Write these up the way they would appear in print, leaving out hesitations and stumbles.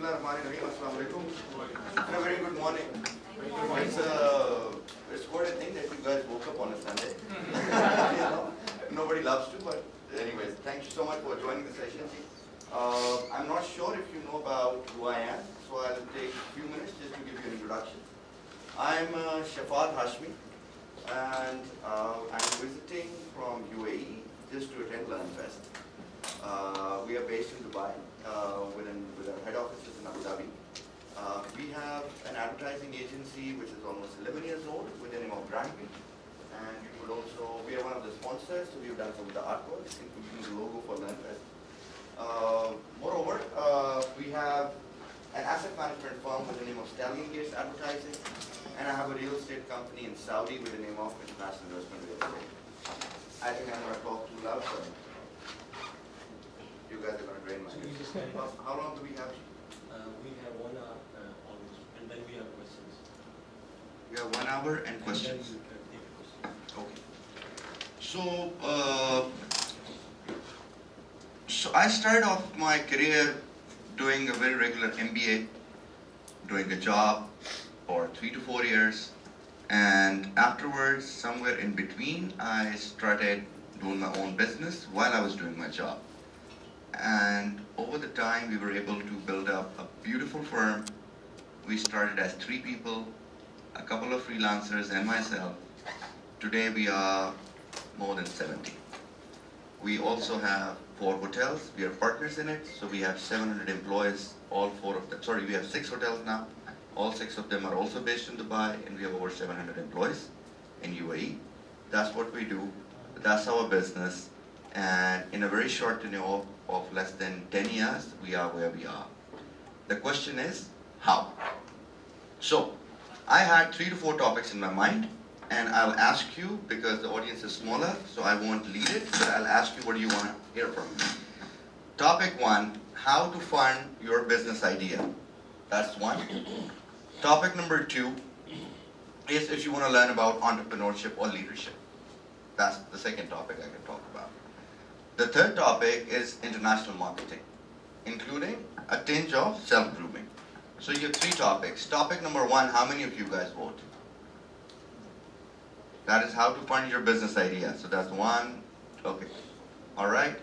Bismillahirrahmanirrahim. Assalamu alaikum. And a very good morning. It's quite a thing that you guys woke up on a Sunday. You know, nobody loves to, but anyways, thank you so much for joining the session. I'm not sure if you know about who I am, so I'll take a few minutes just to give you an introduction. I'm Shafaat Hashmi, and I'm visiting from UAE just to attend LearnFest. We are based in Dubai with our head offices in Abu Dhabi. We have an advertising agency which is almost 11 years old with the name of BRANDBEAT, and we are one of the sponsors, so we've done some of the artworks, including the logo for LearnFest. Moreover, we have an asset management firm with the name of Stallion Advertising, and I have a real estate company in Saudi with the name of International Investment Real Estate. I think I'm going to talk too loud, so you guys are going to drain my ears. How long do we have? We have 1 hour almost, and then we have questions. We have 1 hour and questions. And then you can take questions. Okay. So I started off my career doing a very regular MBA, doing a job for 3 to 4 years, and afterwards, somewhere in between, I started doing my own business while I was doing my job. And over the time, we were able to build up a beautiful firm. We started as 3 people, a couple of freelancers and myself. Today we are more than 70. We also have 4 hotels. We are partners in it, so we have 700 employees, all 4 of them. Sorry, we have 6 hotels now. All 6 of them are also based in Dubai, and we have over 700 employees in UAE. That's what we do. That's our business. And in a very short tenure of less than 10 years, we are where we are. The question is, how? So, I had 3 to 4 topics in my mind, and I'll ask you, because the audience is smaller, so I won't lead it, but I'll ask you what do you want to hear from me. Topic 1, how to fund your business idea. That's 1. Topic number 2 is if you want to learn about entrepreneurship or leadership. That's the second topic I can talk about. The third topic is international marketing, including a tinge of self-grooming. So you have 3 topics. Topic number 1, how many of you guys vote? That is how to fund your business idea. So that's 1, okay. All right.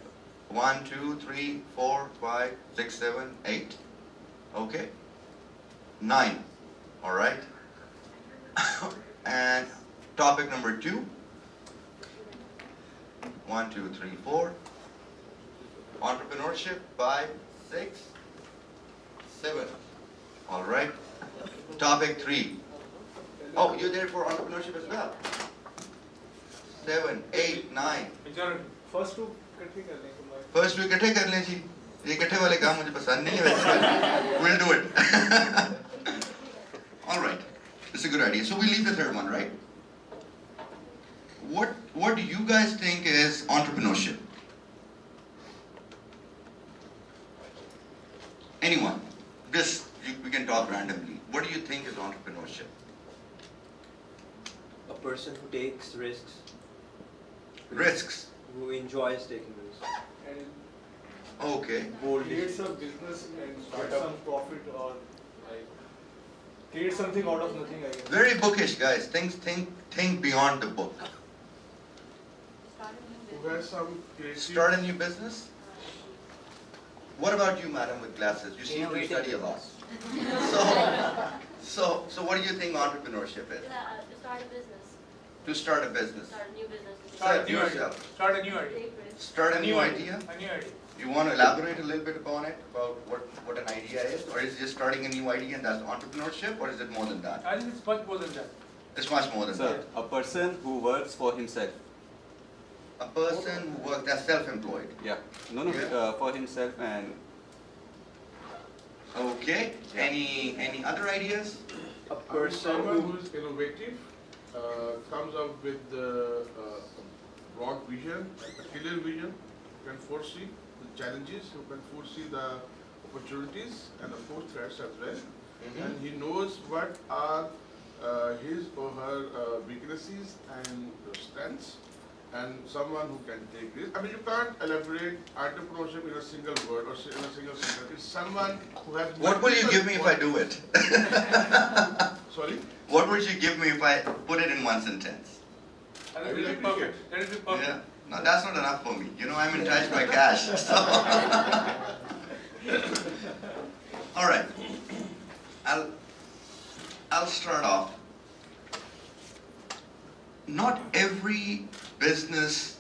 1, 2, 3, 4, 5, 6, 7, 8. Okay. 9. All right. And topic number 2. 1, 2, 3, 4. Entrepreneurship. 5, 6, 7. All right. Topic 3. Oh, you're there for entrepreneurship as well. 7, 8, 9. First 2 इकट्ठे कर लें. First 2 इकट्ठे कर लें जी. ये इकट्ठे वाले काम मुझे पसंद नहीं है वैसे. We'll do it. All right. It's a good idea. So we leave the third one, right? What do you guys think is entrepreneurship? Anyone? We can talk randomly. What do you think is entrepreneurship? A person who takes risks. Risks. Who enjoys taking risks. And Okay. creates a business and get some profit, or like create something out of nothing, I guess. Very bookish, guys. Think beyond the book. Who has some creative... Start a new business? What about you, madam with glasses? You seem to study a lot. So what do you think entrepreneurship is? To start a business. To start a business. Start a new business. Start a new yourself. idea. Start a new idea. Start a new idea? A new idea. You want to elaborate a little bit upon it, about what an idea is? Or is it just starting a new idea and that's entrepreneurship, or is it more than that? I think it's much more than that. It's much more than Sir, that. a person who works for himself. A person who works, that's self-employed. Yeah. No, for himself and... Okay. Yeah. Any other ideas? A person Someone who is innovative, comes up with a broad vision, a clear vision, can foresee the challenges, who can foresee the opportunities and of course threats as well. And he knows what are his or her weaknesses and strengths, and someone who can take risk. I mean, you can't elaborate entrepreneurship in a single word or in a single sentence. It's someone who has. What will you give me if I do it? Sorry? What would you give me if I put it in one sentence? I will appreciate. That is perfect. Yeah. No, that's not enough for me. You know, I'm enticed by cash. So. All right. I'll start off. Not every business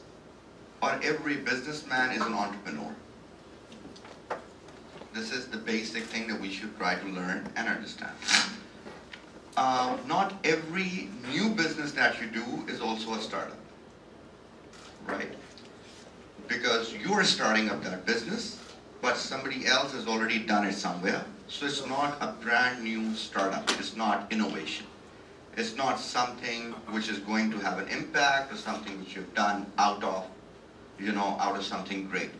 or every businessman is an entrepreneur. This is the basic thing that we should try to learn and understand. Not every new business that you do is also a startup, right? Because you're starting up that business, but somebody else has already done it somewhere. So it's not a brand new startup. It's not innovation. It's not something which is going to have an impact or something which you've done out of something great.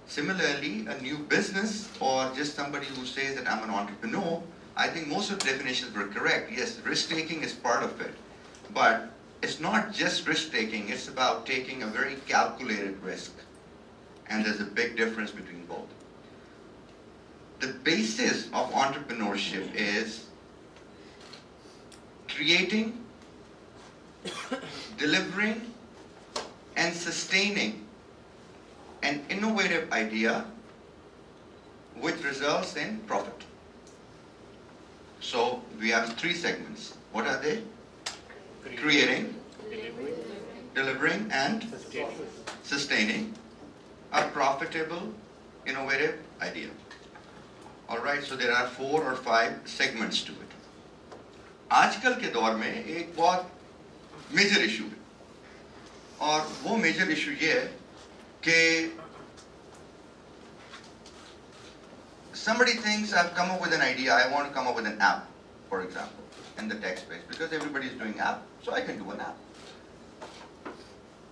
Similarly, a new business or just somebody who says that I'm an entrepreneur, I think most of the definitions were correct. Yes, risk-taking is part of it. But it's not just risk-taking, it's about taking a very calculated risk. And there's a big difference between both. The basis of entrepreneurship is creating, delivering, and sustaining an innovative idea which results in profit. So we have three segments. What are they? Creating, delivering, and sustaining a profitable, innovative idea. Alright, so there are 4 or 5 segments to it. आजकल के दौर में एक बहुत major issue है और वो major issue ये है कि somebody thinks I've come up with an idea, I want to come up with an app, for example, in the tech space, because everybody is doing app, so I can do an app.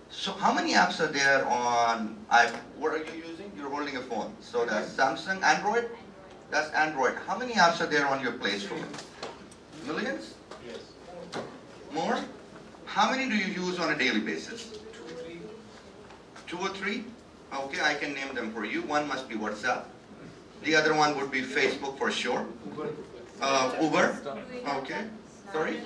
So how many apps are there on iPhone? What are you using? You're holding a phone. So that's Samsung, Android? That's Android. How many apps are there on your Play Store? Millions? Yes. More? How many do you use on a daily basis? 2 or 3? Okay, I can name them for you. One must be WhatsApp. The other one would be Facebook for sure. Uber. Okay. Sorry?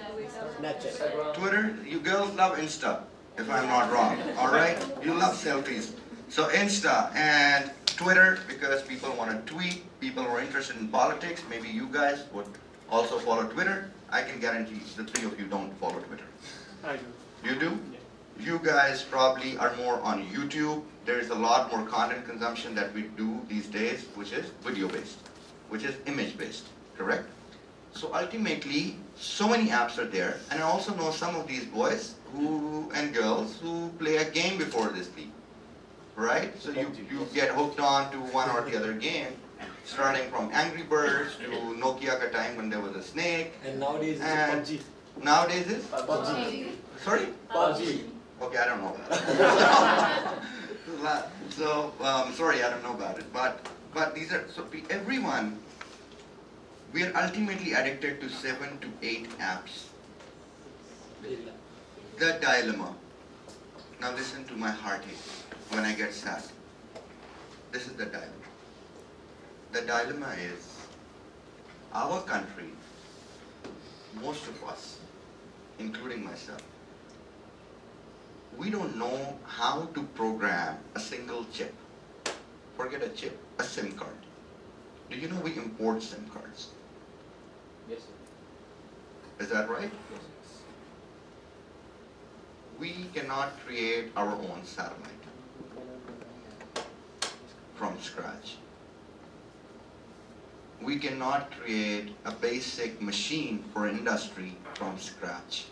Twitter. You girls love Insta, if I'm not wrong. Alright? You love selfies. So Insta and Twitter, because people want to tweet, people who are interested in politics, maybe you guys would also follow Twitter. I can guarantee the 3 of you don't follow Twitter. I do. You do? You guys probably are more on YouTube. There's a lot more content consumption that we do these days, which is video-based, which is image-based, correct? So ultimately, so many apps are there, and I also know some of these boys and girls who play a game before they sleep, right? So you get hooked on to one or the other game, starting from Angry Birds to Nokia ka time when there was a snake. And nowadays it's PUBG. Nowadays is? PUBG. Sorry? PUBG. Okay, I don't know that. So, sorry, I don't know about it. But these are, so everyone, we are ultimately addicted to 7 to 8 apps. The dilemma. Now listen to my heartache when I get sad. This is the dilemma. The dilemma is, our country, most of us, including myself, we don't know how to program a single chip. Forget a chip, a SIM card. Do you know we import SIM cards? Yes, sir. Is that right? We cannot create our own satellite from scratch. We cannot create a basic machine for industry from scratch.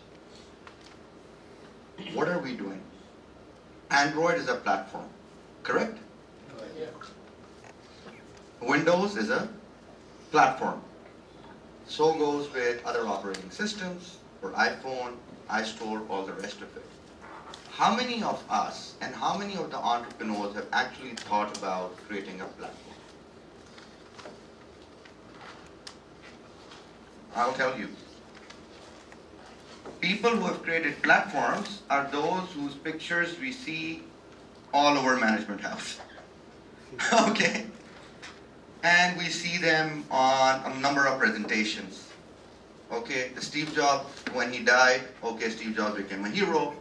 What are we doing? Android is a platform, correct? Yeah. Windows is a platform. So goes with other operating systems, for iPhone, iStore, all the rest of it. How many of us and how many of the entrepreneurs have actually thought about creating a platform? I'll tell you. People who have created platforms are those whose pictures we see all over Management House. Okay? And we see them on a number of presentations. Okay, the Steve Jobs, when he died, okay, Steve Jobs became a hero.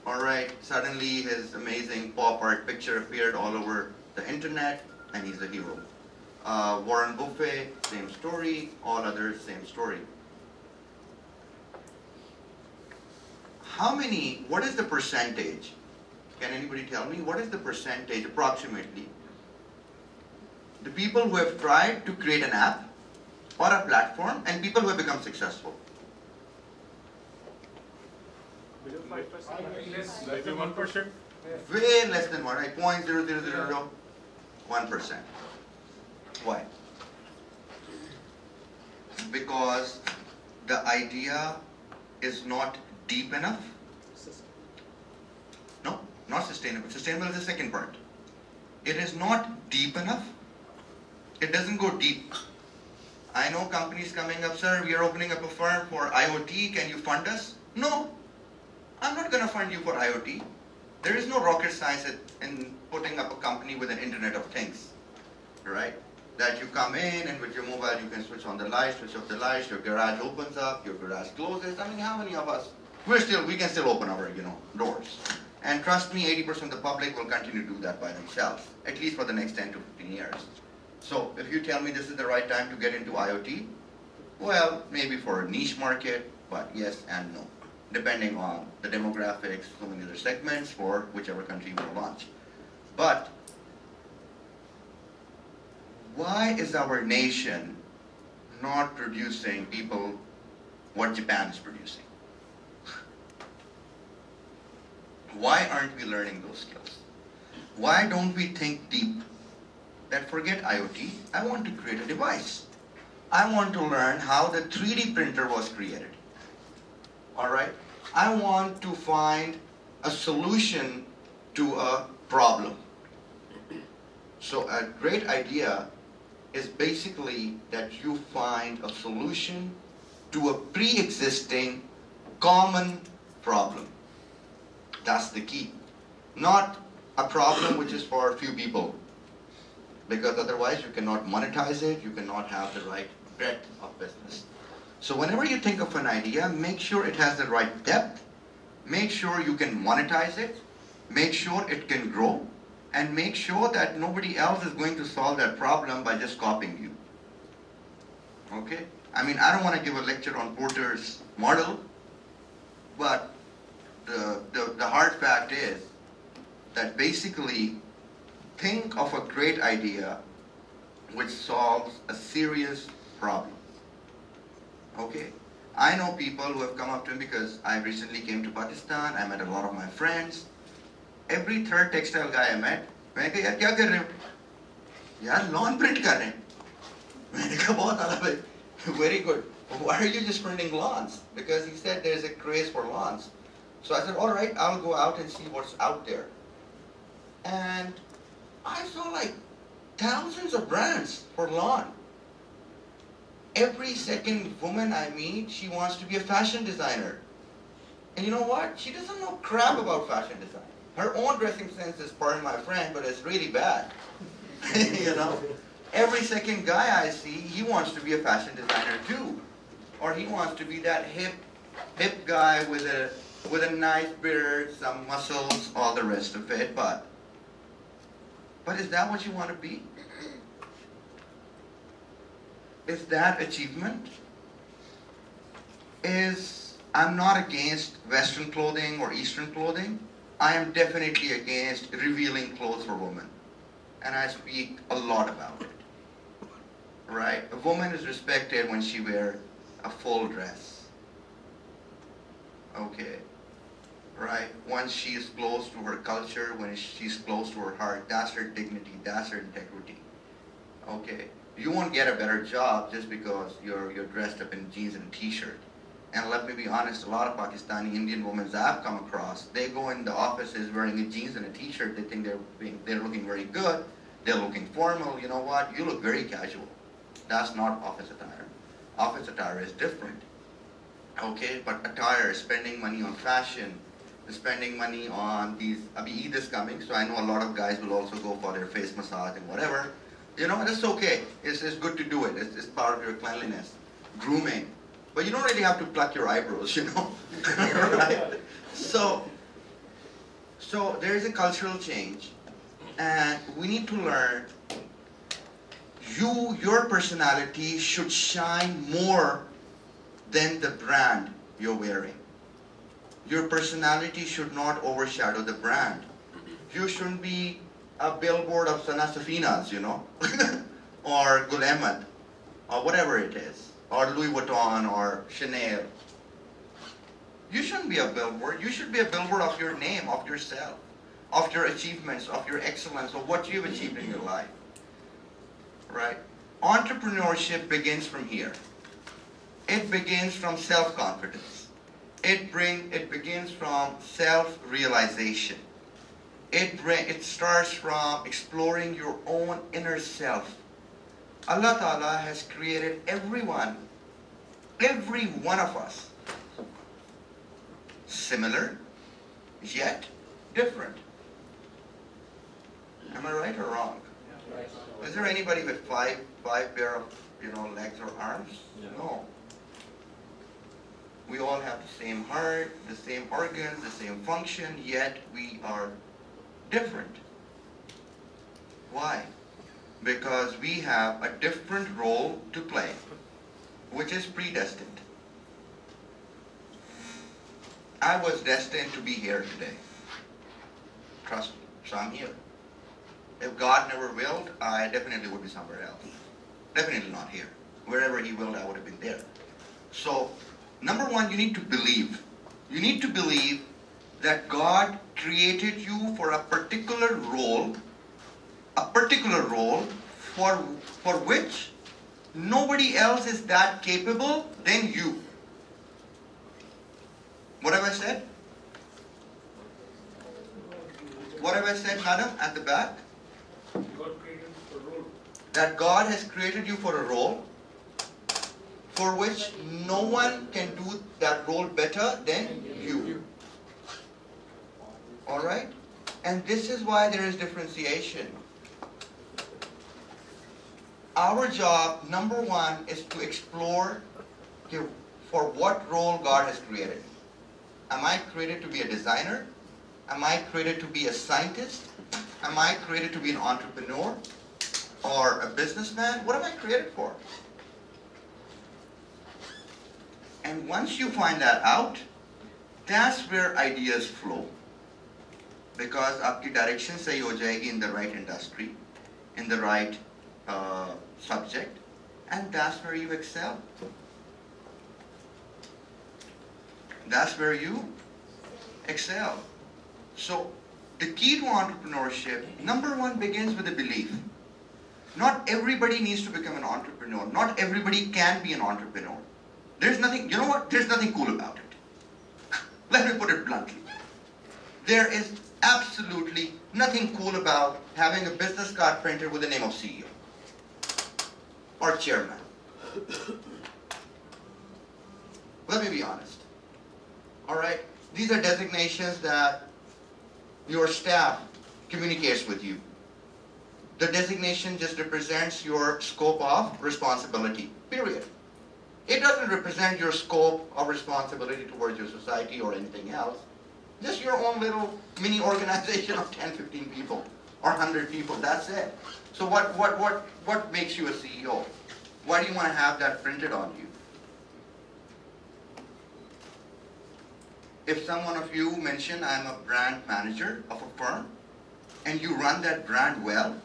Alright, suddenly his amazing pop art picture appeared all over the internet, and he's a hero. Warren Buffett, same story. All others, same story. What is the percentage? Can anybody tell me? What is the percentage, approximately? The people who have tried to create an app or a platform and people who have become successful. Below 5%? Less than 1%. Way less than what? Like 0.0001%. Why? Because the idea is not deep enough. No, not sustainable. Sustainable is the second part. It is not deep enough. It doesn't go deep. I know companies coming up, sir, we are opening up a firm for IoT, can you fund us? No, I'm not going to fund you for IoT. There is no rocket science in putting up a company with an Internet of Things, right? That you come in and with your mobile you can switch on the light, switch off the lights, your garage opens up, your garage closes. I mean, how many of us, we can still open our, doors. And trust me, 80% of the public will continue to do that by themselves, at least for the next 10 to 15 years. So if you tell me this is the right time to get into IoT, well, maybe for a niche market, but yes and no, depending on the demographics, so many other segments for whichever country you will launch. But why is our nation not producing people what Japan is producing? Why aren't we learning those skills? Why don't we think deep? That forget IoT, I want to create a device. I want to learn how the 3D printer was created. Alright? I want to find a solution to a problem. So a great idea is basically that you find a solution to a pre-existing common problem. That's the key. Not a problem which is for a few people. Because otherwise you cannot monetize it, you cannot have the right breadth of business. So whenever you think of an idea, make sure it has the right depth, make sure you can monetize it, make sure it can grow, and make sure that nobody else is going to solve that problem by just copying you. Okay? I mean, I don't want to give a lecture on Porter's model, but the hard fact is that basically think of a great idea which solves a serious problem. Okay? I know people who have come up to me because I recently came to Pakistan, I met a lot of my friends. Every third textile guy I met, मैं कहा यार क्या कर रहे हो? यार lawn print कर रहे हैं. मैंने कहा बहुत आला भाई, very good. Why are you just printing lawns? Because he said there's a craze for lawns. So I said, all right, I'll go out and see what's out there. And I saw like thousands of brands for lawn. Every second woman I meet, she wants to be a fashion designer. And you know what? She doesn't know crap about fashion design. Her own dressing sense is, pardon my friend, but it's really bad. You know? Every second guy I see, he wants to be a fashion designer too. Or he wants to be that hip guy with a nice beard, some muscles, all the rest of it. But is that what you want to be? Is that achievement? I'm not against Western clothing or Eastern clothing. I am definitely against revealing clothes for women. And I speak a lot about it. Right? A woman is respected when she wears a full dress. Okay. Right? Once she is close to her culture, when she's close to her heart, that's her dignity, that's her integrity. Okay. You won't get a better job just because you're dressed up in jeans and a t-shirt. And let me be honest, a lot of Pakistani Indian women I've come across, they go in the offices wearing a jeans and a t-shirt, they think they're looking very good, they're looking formal. You know what? You look very casual. That's not office attire. Office attire is different. Okay, but attire, spending money on fashion, spending money on these. Eid is coming, so I know a lot of guys will also go for their face massage and whatever. That's okay. It's good to do it. It's part of your cleanliness. Grooming. But you don't really have to pluck your eyebrows, right? So there is a cultural change, and we need to learn your personality should shine more than the brand you're wearing. Your personality should not overshadow the brand. You shouldn't be a billboard of Sana Safinas, or Gul Ahmed, or whatever it is, or Louis Vuitton, or Chanel. You shouldn't be a billboard. You should be a billboard of your name, of yourself, of your achievements, of your excellence, of what you've achieved in your life. Right? Entrepreneurship begins from here. It begins from self-confidence. It begins from self-realization. It starts from exploring your own inner self. Allah Ta'ala has created every one of us, similar, yet different. Am I right or wrong? Is there anybody with five pair of legs or arms? No. We all have the same heart, the same organs, the same function, yet we are different. Why? Because we have a different role to play, which is predestined. I was destined to be here today. Trust me. So I'm here. If God never willed, I definitely would be somewhere else. Definitely not here. Wherever He willed, I would have been there. So, number one, you need to believe. You need to believe that God created you for a particular role for which nobody else is that capable than you. What have I said? What have I said, madam, at the back? God created a role. That God has created you for a role for which no one can do that role better than you. Alright? And this is why there is differentiation. Our job, number one, is to explore for what role God has created. Am I created to be a designer? Am I created to be a scientist? Am I created to be an entrepreneur? Or a businessman? What am I created for? And once you find that out, that's where ideas flow. Because आपकी direction सही हो जाएगी in the right industry, in the right subject, and that's where you excel. That's where you excel. So the key to entrepreneurship, number one, begins with a belief. Not everybody needs to become an entrepreneur. Not everybody can be an entrepreneur. There's nothing, there's nothing cool about it. Let me put it bluntly. There is absolutely nothing cool about having a business card printed with the name of CEO or chairman. Let me be honest. Alright? These are designations that your staff communicates with you. The designation just represents your scope of responsibility, period. It doesn't represent your scope of responsibility towards your society or anything else. Just your own little mini organization of 10, 15 people or 100 people, that's it. So what makes you a CEO? Why do you want to have that printed on you? If someone of you mention I'm a brand manager of a firm and you run that brand well,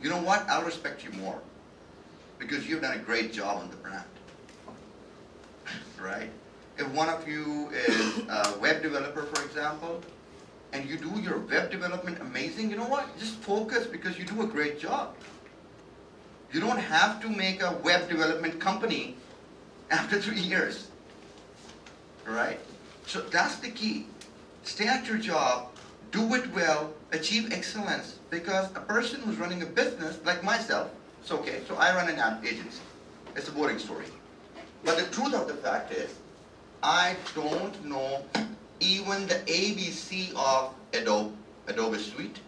you know what? I'll respect you more because you've done a great job on the brand. Right? If one of you is a web developer, for example, and you do your web development amazing, you know what? Just focus because you do a great job. You don't have to make a web development company after 3 years. Right? So that's the key. Stay at your job, do it well, achieve excellence. Because a person who's running a business, like myself, it's okay. So I run an ad agency. It's a boring story. But the truth of the fact is, I don't know even the ABC of Adobe Suite,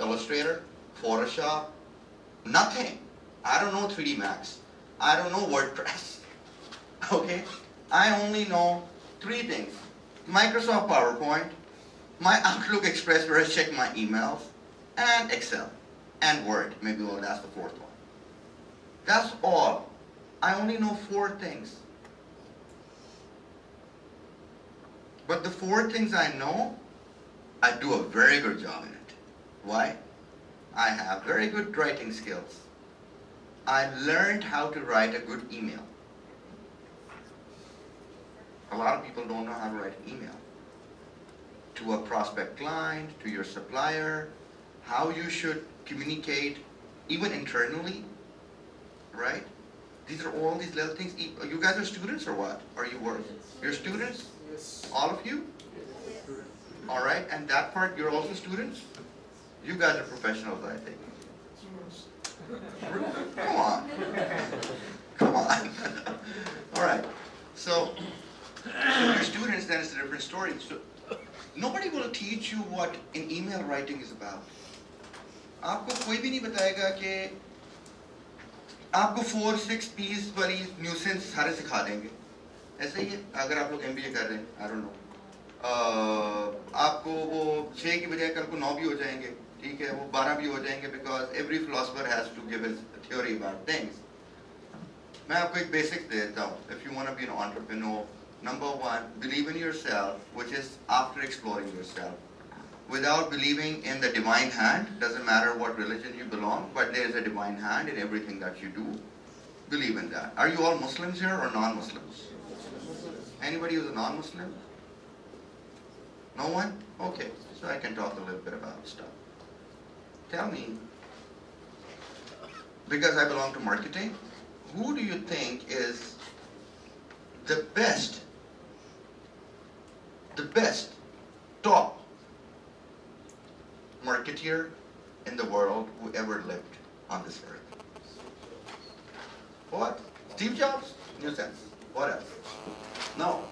Illustrator, Photoshop, nothing. I don't know 3D Max. I don't know WordPress. Okay? I only know 3 things. Microsoft PowerPoint, my Outlook Express where I check my emails, and Excel, and Word. Maybe that's the 4th one. That's all. I only know 4 things. But the 4 things I know, I do a very good job in it. Why? I have very good writing skills. I learned how to write a good email. A lot of people don't know how to write an email. To a prospect client, to your supplier, how you should communicate, even internally, right? These are all these little things. You guys are students or what? Are you work? You're students? Yes. All of you? All right, and that part, you're also students? You guys are professionals, I think. Come on. Come on. All right. So, if you're students, then it's a different story. So, nobody will teach you what an email writing is about. आपको कोई भी नहीं बताएगा कि आपको 4-6 piece वाली nuisance सारे सिखा देंगे. ऐसे ही है अगर आप लोग MBA कर रहे हैं, I don't know. आपको वो 6 की बजाय कल को 9 भी हो जाएंगे, ठीक है, वो 12 भी हो जाएंगे, because every philosopher has to give his theory about things. मैं आपको एक basic देता हूँ. If you want to be an entrepreneur, number 1, believe in yourself, which is after exploring yourself. Without believing in the divine hand, doesn't matter what religion you belong, but there is a divine hand in everything that you do. Believe in that. Are you all Muslims here or non-Muslims? Anybody who's a non-Muslim? No one? Okay, so I can talk a little bit about stuff. Tell me, because I belong to marketing, who do you think is the best top marketeer in the world who ever lived on this earth? What? Steve Jobs? New sense. What else? No.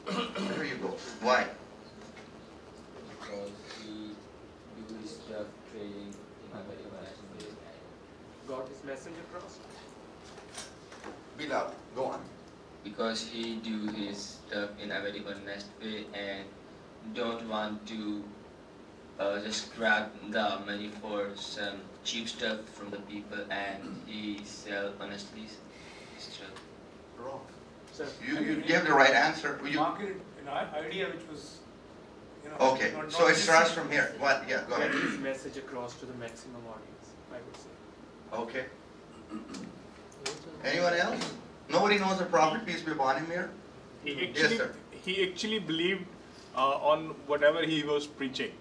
There you go. Why? Because he do his stuff trading in a very international way and Got his message across? Be loud. Go on. because he do his stuff in a very honest way and don't want to just grab the money for some cheap stuff from the people, and he sell honestly his stuff. Wrong. Sir, You gave the right answer. Market an idea which was, you know, Okay, not so it easy starts from here. What? Yeah, go get ahead. his message across to the maximum audience, I would say. Okay. Anyone else? Nobody knows the prophet, peace be upon him here? Yes, sir. He actually believed on whatever he was preaching.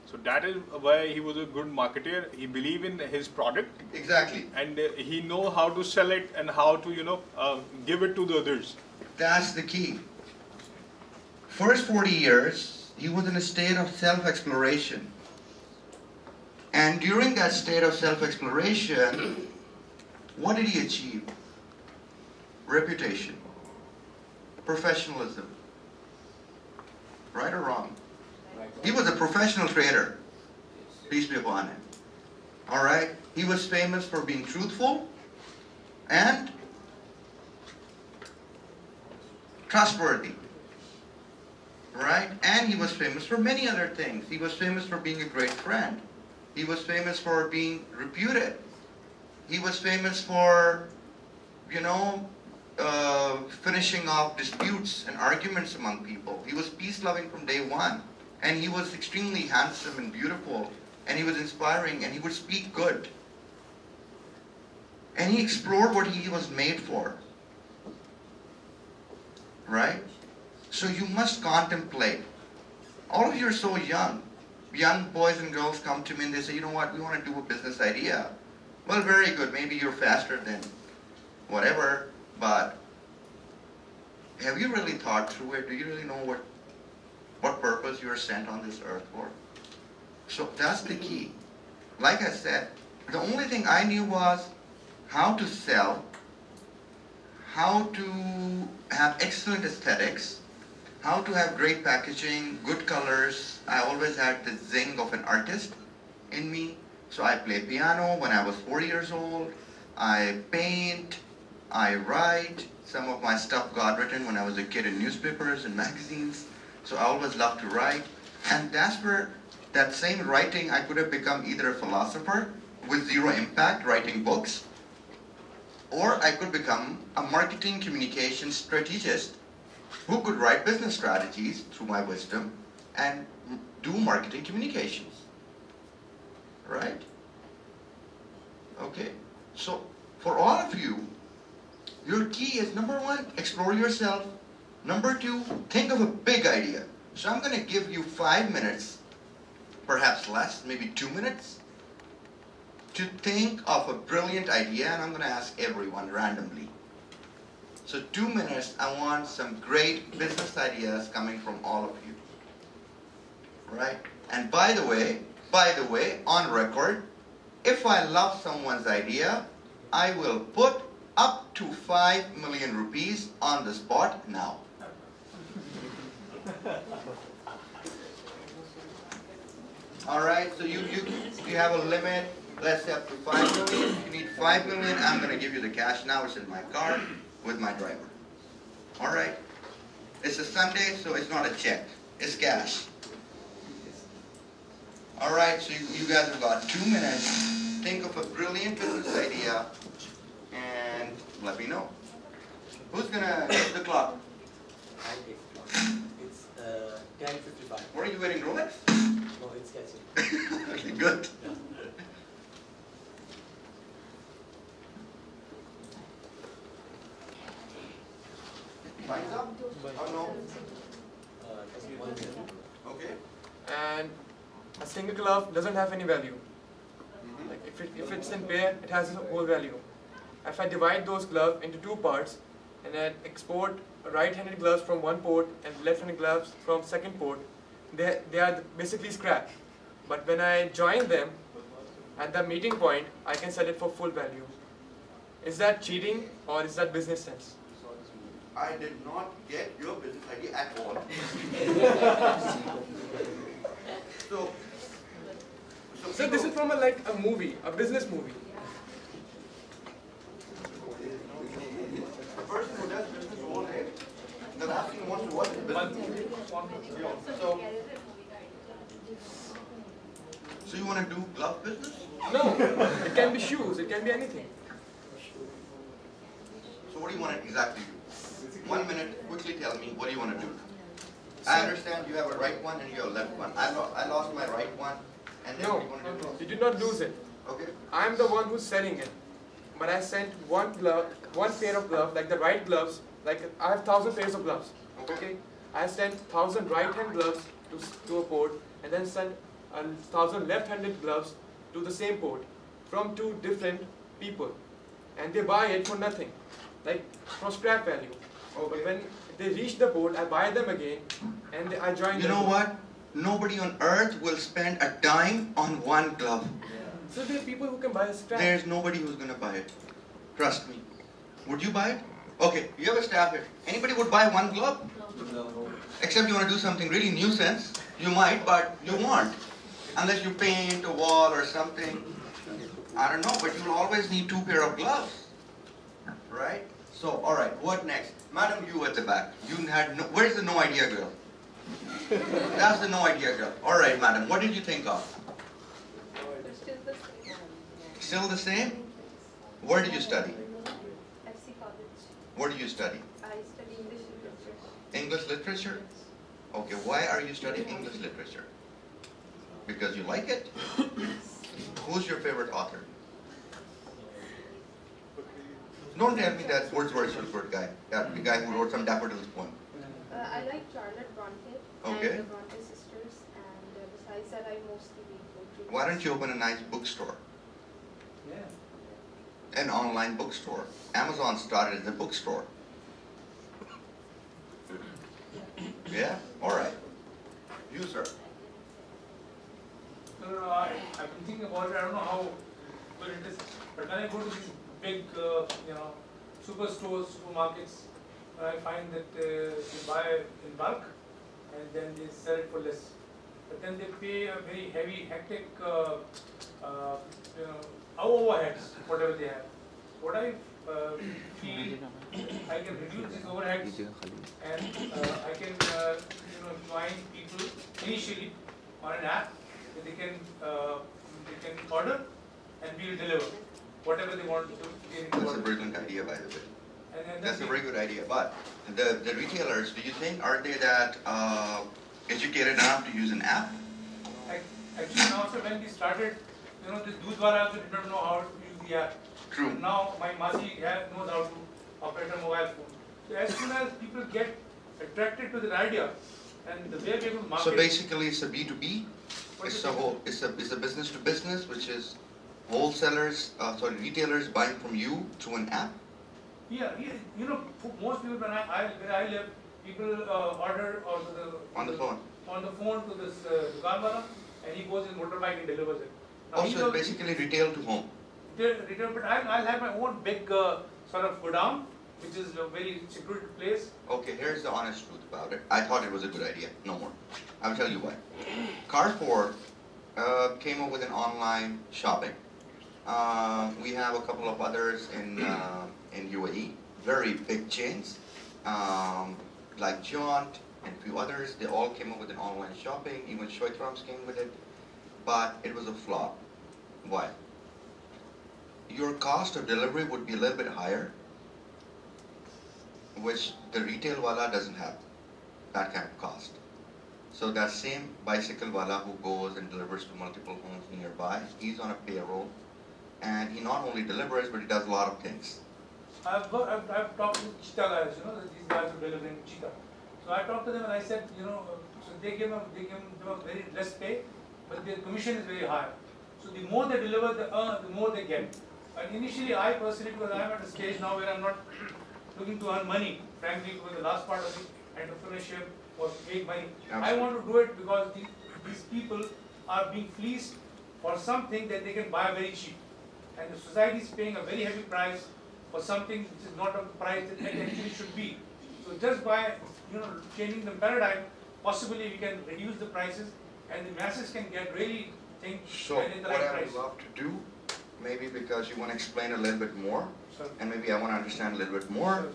So that is why he was a good marketer. He believed in his product, Exactly. and he know how to sell it and how to give it to the others. That's the key. First 40 years, he was in a state of self-exploration. And during that state of self-exploration, what did he achieve? Reputation, professionalism. Right or wrong? He was a professional trader. Peace be upon him. All right? He was famous for being truthful and trustworthy. Right? And he was famous for many other things. He was famous for being a great friend. He was famous for being reputed. He was famous for, finishing off disputes and arguments among people. He was peace-loving from day one. And he was extremely handsome and beautiful. And he was inspiring, and he would speak good. And he explored what he was made for. Right? So you must contemplate. All of you are so young. Young boys and girls come to me and they say, you know what, we want to do a business idea. Well, very good. Maybe you're faster than whatever, but have you really thought through it? Do you really know what purpose you are sent on this earth for? So that's the key. Like I said, the only thing I knew was how to sell, how to have excellent aesthetics, how to have great packaging, good colors. I always had the zing of an artist in me. So I play piano when I was 4 years old. I paint, I write. Some of my stuff got written when I was a kid in newspapers and magazines. So I always loved to write. And that's where that same writing, I could have become either a philosopher with zero impact, writing books, or I could become a marketing communication strategist who could write business strategies through my wisdom and do marketing communications. Right? Okay. So for all of you, your key is number one, explore yourself. Number two, think of a big idea. So I'm going to give you 5 minutes, perhaps less, maybe 2 minutes, to think of a brilliant idea, and I'm going to ask everyone randomly. So 2 minutes, I want some great business ideas coming from all of you. Right? And by the way, on record, if I love someone's idea, I will put up to 5 million rupees on the spot now. Alright, so you have a limit, let's say up to 5 million. If you need 5 million, I'm going to give you the cash now. It's in my car with my driver. Alright? It's a Sunday, so it's not a check. It's cash. Alright, so you guys have got 2 minutes. Think of a brilliant business idea and let me know. Who's going to hit the clock? It's 10:55. What are you wearing, Rolex? No, it's catching. Okay, good. Yeah. Time's up? Oh no? Just 1 minute. Okay. And a single glove doesn't have any value. Like if it's in pair, it has its whole value. If I divide those gloves into 2 parts and I export right-handed gloves from one port and left-handed gloves from second port, they are basically scrap. But when I join them at the meeting point, I can sell it for full value. Is that cheating or is that business sense? I did not get your business idea at all. So this is from a movie, a business movie. The person who does business all day, the last thing he wants to watch is business. So you want to do glove business? No, it can be shoes, it can be anything. So what do you want to exactly do? 1 minute, quickly tell me, what do you want to do? I understand you have a right one and you have a left one. I lost my right one, and then No, what do you want to do? you did not lose it. Okay. I'm the one who's selling it. But I sent one pair of gloves, like the right gloves, like I have 1,000 pairs of gloves. Okay? I sent 1,000 right-hand gloves to a port, and then sent 1,000 left-handed gloves to the same port from 2 different people. And they buy it for nothing, like for scrap value. But when they reach the port, I buy them again, and I join them. You know what? Nobody on earth will spend a dime on one glove. So there are people who can buy a scrap. There's nobody who's going to buy it. Trust me. Would you buy it? Okay, you have a staff here. Anybody would buy one glove? No. Except you want to do something really nuisance. You might, but you won't. Unless you paint a wall or something. I don't know, but you'll always need 2 pair of gloves. Right? So, alright, what next? Madam, you at the back. You had no, where's the no idea girl? That's the no idea girl. Alright, madam, what did you think of? Still the same. Still the same? Where did you study? FC College. What do you study? I study English literature. English literature? Okay, why are you studying English literature? Because you like it? Who's your favorite author? Don't tell me that Wordsworth guy, the guy who wrote some daffodils poem. I like Charlotte Bronte Okay. and the Bronte sisters, and besides that, I mostly read poetry. Why don't you open a nice bookstore? An online bookstore. Amazon started as a bookstore. Yeah? Alright. You, sir. I've been thinking about it. I don't know how good it is. But when I go to these big, superstores, supermarkets, I find that they buy in bulk and then they sell it for less. But then they pay a very heavy, hectic overheads, whatever they have. What I feel, I can reduce these overheads and I can join people initially on an app that they can order and we will deliver whatever they want to do. That's a brilliant idea, by the way. That's a very good idea. But the retailers, do you think, are they that educated enough to use an app? Actually, now, so when we started, this Doodhwala also did not know how to use the app. True. But now my Masi knows how to operate a mobile phone. So as soon as people get attracted to the idea and the way we will market. So basically, it's a B2B. It's a business to business, which is wholesalers, retailers buying from you through an app. Yeah, most people where I live, people order on the phone to this Dukanwala, and he goes in motorbike and delivers it. Now also, it's basically retail to home. Retail, but I'll have my own big sort of Qadam, which is a very secluded place. Okay, here's the honest truth about it. I thought it was a good idea. No more. I'll tell you why. Carrefour came up with an online shopping. We have a couple of others in UAE, very big chains, like Jaunt and a few others. They all came up with an online shopping. Even Shoitrams came with it, but it was a flop. Why? Your cost of delivery would be a little bit higher, which the retail wala doesn't have that kind of cost. So that same bicycle wala who goes and delivers to multiple homes nearby, he's on a payroll, and he not only delivers, but he does a lot of things. I've talked to cheetah guys, these guys are delivering cheetah. So I talked to them and I said, so they give them very less pay, but their commission is very high. So the more they deliver, the more they get. And initially, I personally, because I'm at a stage now where I'm not looking to earn money, frankly, because the last part of the entrepreneurship was make money. Absolutely. I want to do it because these people are being fleeced for something that they can buy very cheap. And the society is paying a very heavy price for something which is not a price that it actually should be. So just by changing the paradigm, possibly we can reduce the prices and the masses can get really things in the right price. What I would love to do, maybe because you want to explain a little bit more, and maybe I want to understand a little bit more,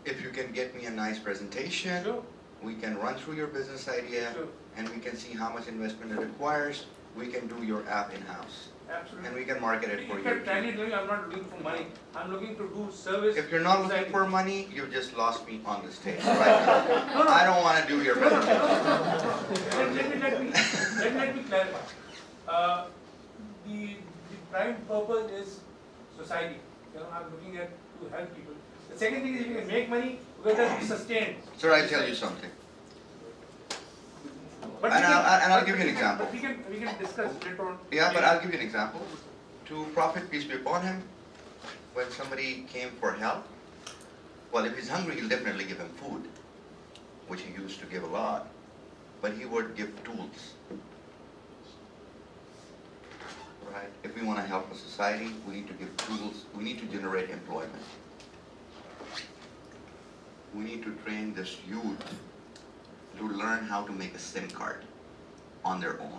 if you can get me a nice presentation, we can run through your business idea, and we can see how much investment it requires. We can do your app in-house. Absolutely. And we can market it for you. I'm not looking for money. I'm looking to do service. If you're not looking for money, you've just lost me on the stage right now. I don't want to do your presentation. Let me clarify. The prime purpose is society. I'm looking at to help people. The second thing is if you can make money, where does it be sustained? Sir, I'll tell you something. But and I'll give you an example. We can discuss later on. Yeah, but I'll give you an example. To Prophet, peace be upon him, when somebody came for help, well, if he's hungry, he'll definitely give him food, which he used to give a lot, but he would give tools. Right? If we want to help a society, we need to give tools. We need to generate employment. We need to train this youth to learn how to make a SIM card on their own.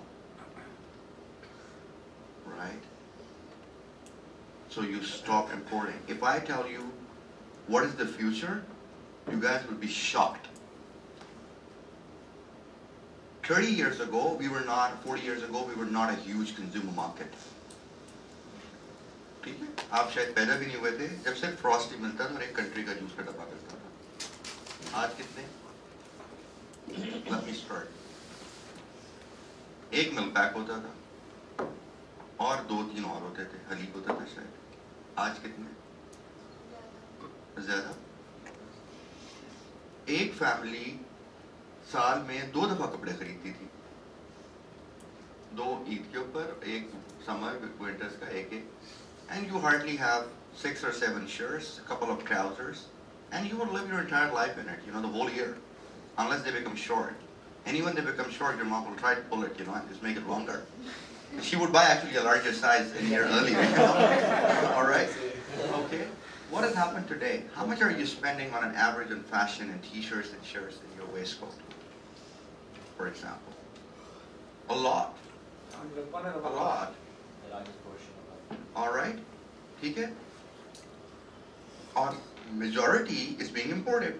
Right? So you stop importing. If I tell you what is the future, you guys will be shocked. 30 years ago, 40 years ago, we were not a huge consumer market. ठीक है? आप शायद पैदा भी नहीं हुए थे जब सिर्फ फ्रॉस्टी मिलता था और एक कंट्री का जूस का डब्बा मिलता था. आज कितने? Let me start. एक मिल्क पैक होता था और 2-3 और होते थे. हलीब होता था शायद. आज कितने? ज़्यादा. एक फैमिली साल में 2 दफा कपड़े खरीदती थी. 2 ईद के ऊपर, एक समर विंटर्स का एक. And you hardly have 6 or 7 shirts, a couple of trousers, and you will live your entire life in it, the whole year, unless they become short. And even they become short, your mom will try to pull it, and just make it longer. She would buy actually a larger size a year earlier, All right? Okay. What is will happen today? How much are you spending on an average on fashion and t-shirts and shirts in your waistcoat, for example? A lot. A lot. All right. Okay. Our majority is being imported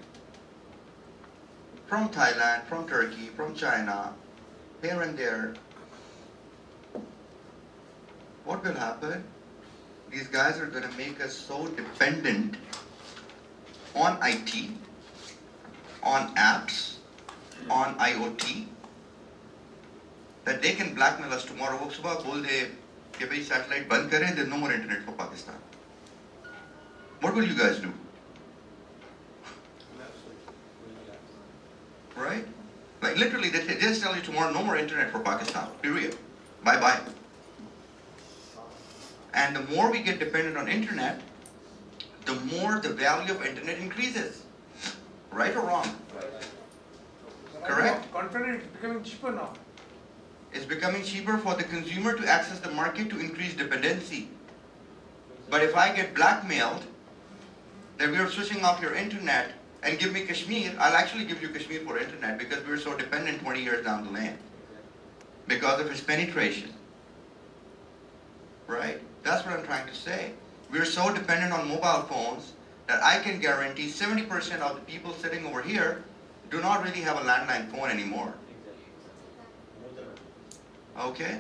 from Thailand, from Turkey, from China, here and there. What will happen? These guys are going to make us so dependent on IT, on apps, on IoT, that they can blackmail us tomorrow. वो सुबह बोल दे कि भाई satellite बंद करें, there's no more internet for Pakistan. What will you guys do? Right? Like literally, they just tell you tomorrow, no more internet for Pakistan. Period. Bye bye. And the more we get dependent on internet, the more the value of internet increases. Right or wrong? Correct? Contrary, it's becoming cheaper now. It's becoming cheaper for the consumer to access the market to increase dependency. But if I get blackmailed that we are switching off your internet and give me Kashmir, I'll actually give you Kashmir for internet because we're so dependent 20 years down the lane because of its penetration. Right? That's what I'm trying to say. We're so dependent on mobile phones that I can guarantee 70% of the people sitting over here do not really have a landline phone anymore. Okay?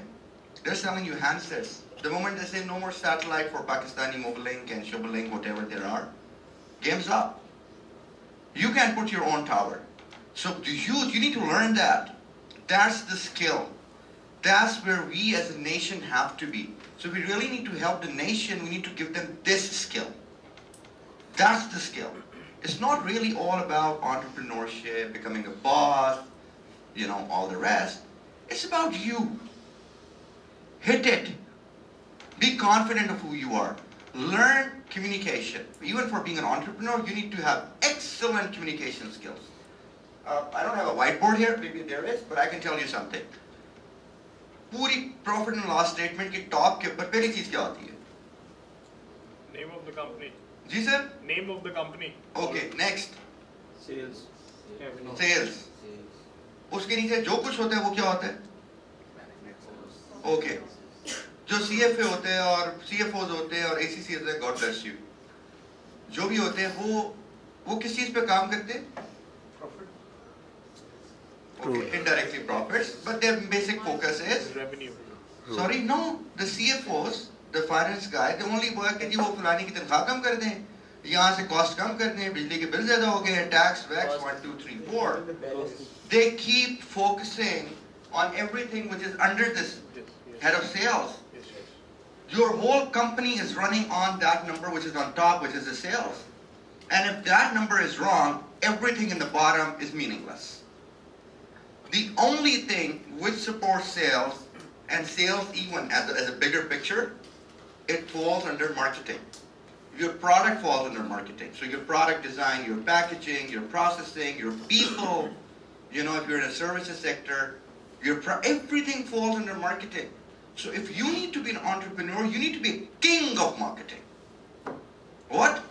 They're selling you handsets. The moment they say no more satellite for Pakistani Mobilink and Shobalink, whatever there are, game's up. You can put your own tower. So the youth, you need to learn that. That's the skill. That's where we as a nation have to be. So we really need to help the nation. We need to give them this skill. That's the skill. It's not really all about entrepreneurship, becoming a boss, you know, all the rest. It's about you. Hit it. Be confident of who you are. Learn communication. Even for being an entrepreneur, you need to have excellent communication skills. I don't have a whiteboard here, maybe there is, but I can tell you something. पूरी profit and loss statement के top के ऊपर पहली चीज क्या होती है? Name of the company. जी sir? Name of the company. Okay, next. Sales. Sales. उसके नीचे जो कुछ होता है वो क्या होता है? ओके. जो CFA होते हैं और CFOs होते हैं और ACC होते हैं, गॉड ब्लेस यू, जो भी होते हैं वो किस चीज पे काम करते हैं? Okay, indirectly profits, but their basic focus is revenue. Sorry, no, the CFOs, the finance guy, they only work कि जी वो फलानी की तनख्वाह कम कर दें, यहाँ से cost कम कर दें, बिजली के बिल ज़्यादा हो गए हैं, tax, wax, 1, 2, 3, 4. They keep focusing on everything which is under this head of sales. Your whole company is running on that number which is on top, which is the sales. And if that number is wrong, everything in the bottom is meaningless. The only thing which supports sales, and sales even as a bigger picture, it falls under marketing. Your product falls under marketing. So your product design, your packaging, your processing, your people, you know, if you're in a services sector, everything falls under marketing. So if you need to be an entrepreneur, you need to be a king of marketing. What?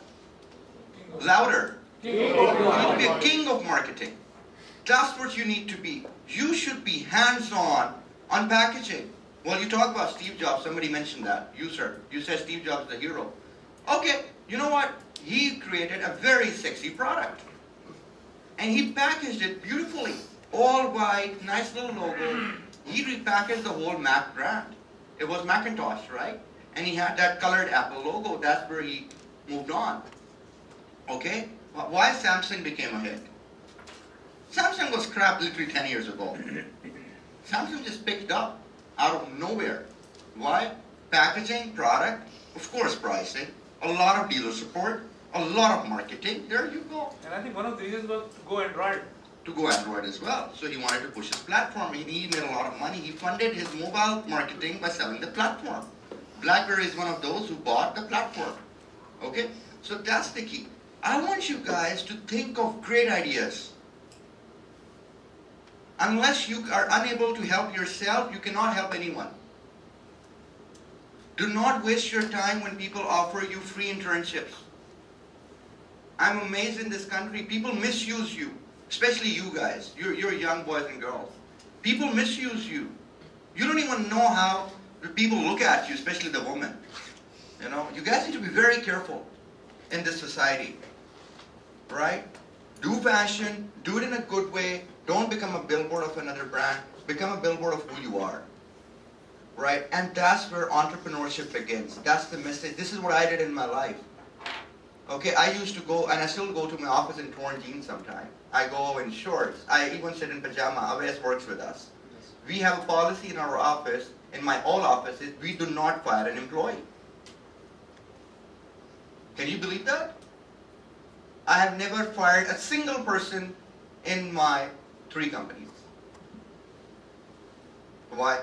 Louder. You need to be a king of marketing. That's what you need to be. You should be hands-on on packaging. Well, you talk about Steve Jobs. Somebody mentioned that. You, sir. You said Steve Jobs is the hero. Okay, you know what? He created a very sexy product. And he packaged it beautifully. All white, nice little logo. He repackaged the whole Mac brand. It was Macintosh, right? And he had that colored Apple logo. That's where he moved on. Okay? Why Samsung became a hit? Samsung was crap literally 10 years ago. Samsung just picked up out of nowhere. Why? Packaging, product, of course pricing, a lot of dealer support, a lot of marketing. There you go. And I think one of the reasons was to go Android. To go Android as well. So he wanted to push his platform. He made a lot of money. He funded his mobile marketing by selling the platform. BlackBerry is one of those who bought the platform. Okay? So that's the key. I want you guys to think of great ideas. Unless you are unable to help yourself, you cannot help anyone. Do not waste your time when people offer you free internships. I'm amazed in this country. People misuse you, especially you guys. You're young boys and girls. People misuse you. You don't even know how the people look at you, especially the women. You know, you guys need to be very careful in this society, right? Do fashion, do it in a good way. Don't become a billboard of another brand. Become a billboard of who you are, right? And that's where entrepreneurship begins. That's the message. This is what I did in my life. Okay, I used to go, and I still go to my office in torn jeans sometimes. I go in shorts. I even sit in pajama. Awais works with us. We have a policy in our office, in my all offices, we do not fire an employee. Can you believe that? I have never fired a single person in my 3 companies. Why?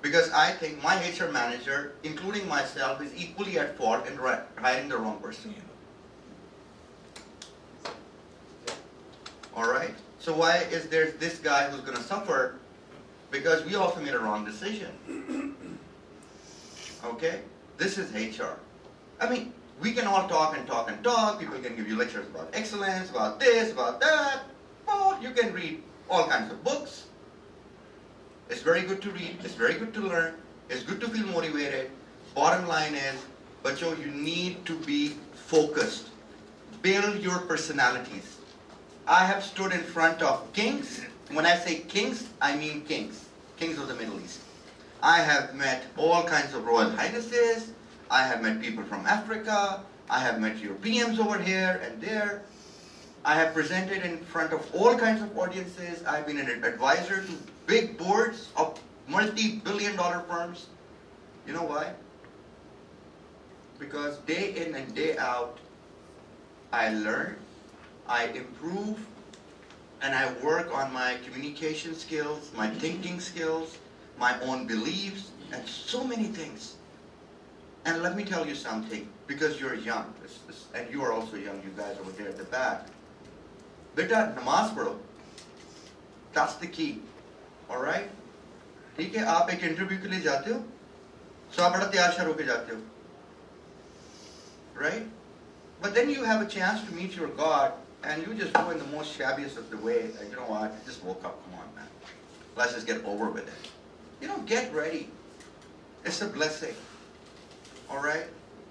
Because I think my HR manager, including myself, is equally at fault in hiring the wrong person. Alright? So why is there this guy who's going to suffer? Because we also made a wrong decision. Okay? This is HR. I mean, we can all talk and talk and talk. People can give you lectures about excellence, about this, about that. Well, you can read all kinds of books. It's very good to read. It's very good to learn. It's good to feel motivated. Bottom line is, bacho, you need to be focused. Build your personalities. I have stood in front of kings. When I say kings, I mean kings. Kings of the Middle East. I have met all kinds of royal highnesses. I have met people from Africa. I have met Europeans over here and there. I have presented in front of all kinds of audiences. I've been an advisor to big boards of multi-billion-dollar firms. You know why? Because day in and day out, I learn, I improve, and I work on my communication skills, my thinking skills, my own beliefs, and so many things. And let me tell you something, because you're young, and you are also young, you guys over there at the back. Beta, namaz padho. That's the key. Alright? ठीक है, आप एक interview के लिए जाते हो, so आप बड़ा तैयार शर होके जाते हो. Right? But then you have a chance to meet your God, and you just go in the most shabbiest of the way, and you know what, I just woke up, come on man. Let's just get over with it. You know, get ready. It's a blessing. Alright?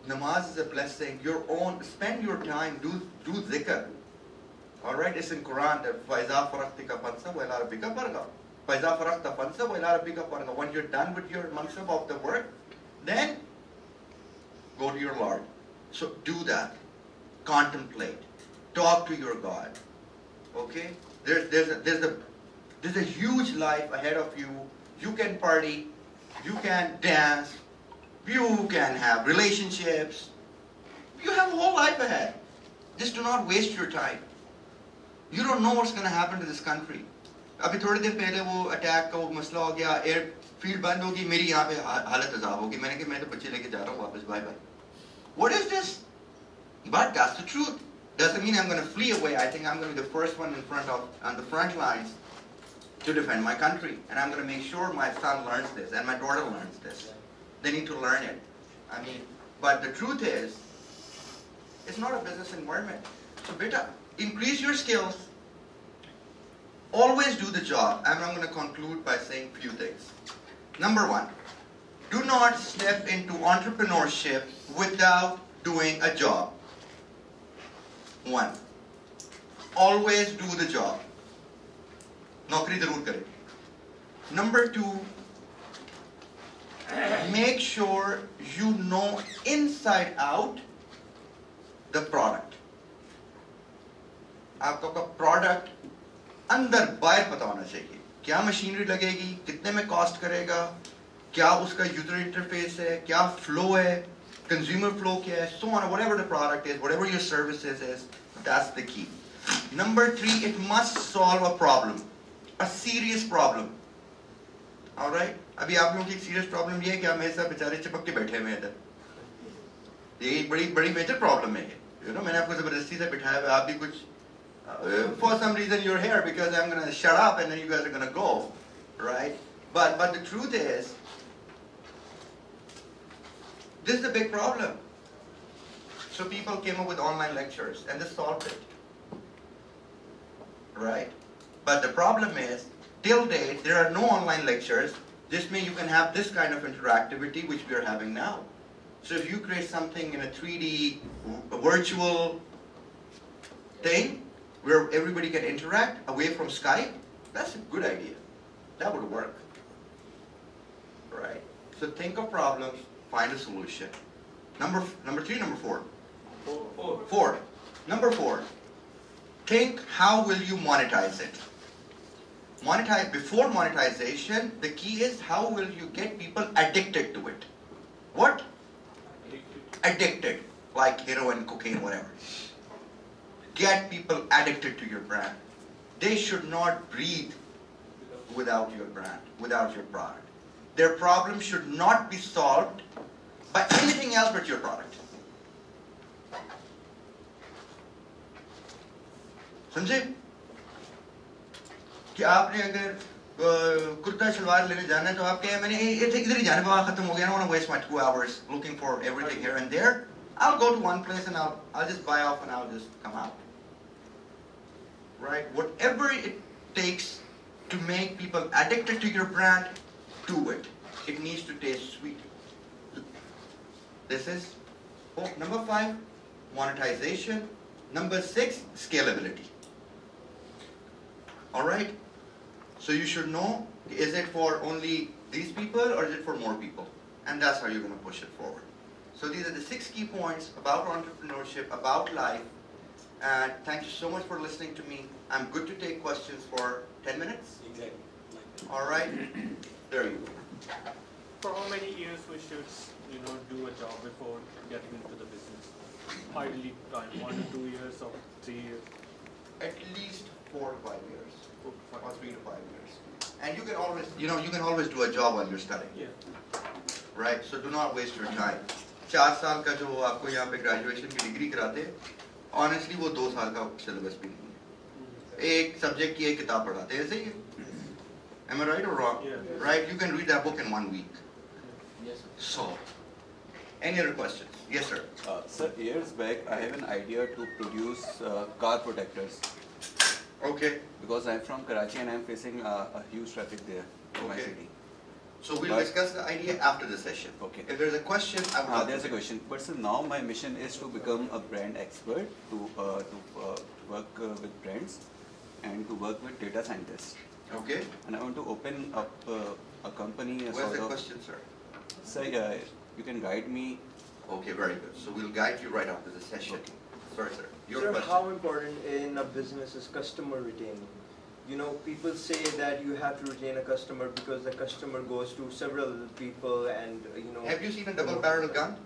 Namaz is a blessing. Your own, spend your time, do dhikr. Alright? It's in Quran that فَإِذَا فَرَغْتَ فَانْصَبْ وَإِلَىٰ رَبِّكَ فَارْغَب. فَإِذَا فَرَغْتَ فَانْصَبْ وَإِلَىٰ رَبِّكَ فَارْغَب. When you're done with your mansab of the work, then go to your Lord. So do that. Contemplate. Talk to your God. Okay? There's a huge life ahead of you. You can party. You can dance. You can have relationships. You have a whole life ahead. Just do not waste your time. You don't know what's going to happen to this country. अभी थोड़े दिन पहले वो attack का वो मसला हो गया, एयर फील्ड बंद होगी, मेरी यहाँ पे हालत अजाब होगी. मैंने कहा मैं तो बच्चे लेके जा रहा हूँ वापस, bye bye. What is this? But that's the truth. Doesn't mean I'm going to flee away. I think I'm going to be the first one on the front lines to defend my country, and I'm going to make sure my son learns this and my daughter learns this. They need to learn it. I mean, but the truth is, it's not a business environment. So beta, increase your skills. Always do the job. And I'm going to conclude by saying a few things. Number 1, do not step into entrepreneurship without doing a job. 1. Always do the job. Naukri zarur kare. Number 2, make sure you know inside out the product. आपका product अंदर बाहर पता होना चाहिए. क्या machinery लगेगी, कितने में कॉस्ट करेगा, क्या उसका यूजर इंटरफेस है, क्या फ्लो है, consumer flow क्या है, so on, whatever the product is, whatever your services is, that's the key. Number 3, it must solve a problem, a serious problem. Alright? अभी आप लोगों की एक serious problem ये है कि आप मेरे साथ बेचारे चिपक के बैठे हुए हैं इधर. ये एक बड़ी major problem है. You know, मैंने आपको जबरदस्ती से बिठाया हुआ, आप भी कुछ for some reason you're here because I'm going to shut up and then you guys are going to go, right? But the truth is, this is a big problem. So people came up with online lectures and they solved it. Right? But the problem is, till date, there are no online lectures. This means you can have this kind of interactivity which we are having now. So if you create something in a 3D virtual thing where everybody can interact away from Skype, that's a good idea. That would work. Right? So think of problems, find a solution. Number 3, number 4? 4. Number 4. Think how will you monetize it? Before monetization, the key is how will you get people addicted to it? What? Addicted. Like heroin, cocaine, whatever. Get people addicted to your brand. They should not breathe without your brand, without your product. Their problem should not be solved by anything else but your product. समझे? कि आपने अगर कुर्ता शलवार लेने जाना है तो आप कहें मैंने इधर ही जाने पर खत्म हो गया. I don't want to waste my 2 hours looking for everything here and there. I'll go to one place and I'll just buy off and I'll just come out. Right? Whatever it takes to make people addicted to your brand, do it. It needs to taste sweet. This is number 5, monetization. Number 6, scalability. Alright? So you should know, is it for only these people or is it for more people? And that's how you're going to push it forward. So these are the 6 key points about entrepreneurship, about life. And thank you so much for listening to me. I'm good to take questions for 10 minutes. Exactly. Alright? There you go. For how many years we should, do a job before getting into the business? Ideally time, 1 to 2 years or 3 years? At least 4 to 5 years. Or 3 to 5 years. And you can always, you can always do a job while you're studying. Yeah. Right? So do not waste your time. 4 साल का जो आपको यहाँ पे graduation की degree कराते हैं, honestly वो 2 साल का सिलेबस भी नहीं है. एक सब्जेक्ट की एक किताब पढ़ाते हैं, ऐसे ही है. Am I right or wrong? Yeah. Right? You can read that book in 1 week. Yes. So, any other questions? Yes, sir. Sir, years back I have an idea to produce car protectors. Okay. Because I'm from Karachi and I'm facing a huge traffic there in my city. So we'll discuss the idea after the session. Okay. If there's a question, I will. There's a question. But sir, now my mission is to become a brand expert, to work with brands, and to work with data scientists. Okay. And I want to open up a company. Where's the question, sir? Sir, you can guide me. Okay, very good. So we'll guide you right after the session. Okay. Sorry, sir. Your Sir, question. how important in a business is customer retaining? People say that you have to retain a customer because the customer goes to several people and, Have you seen a double-barrel gun?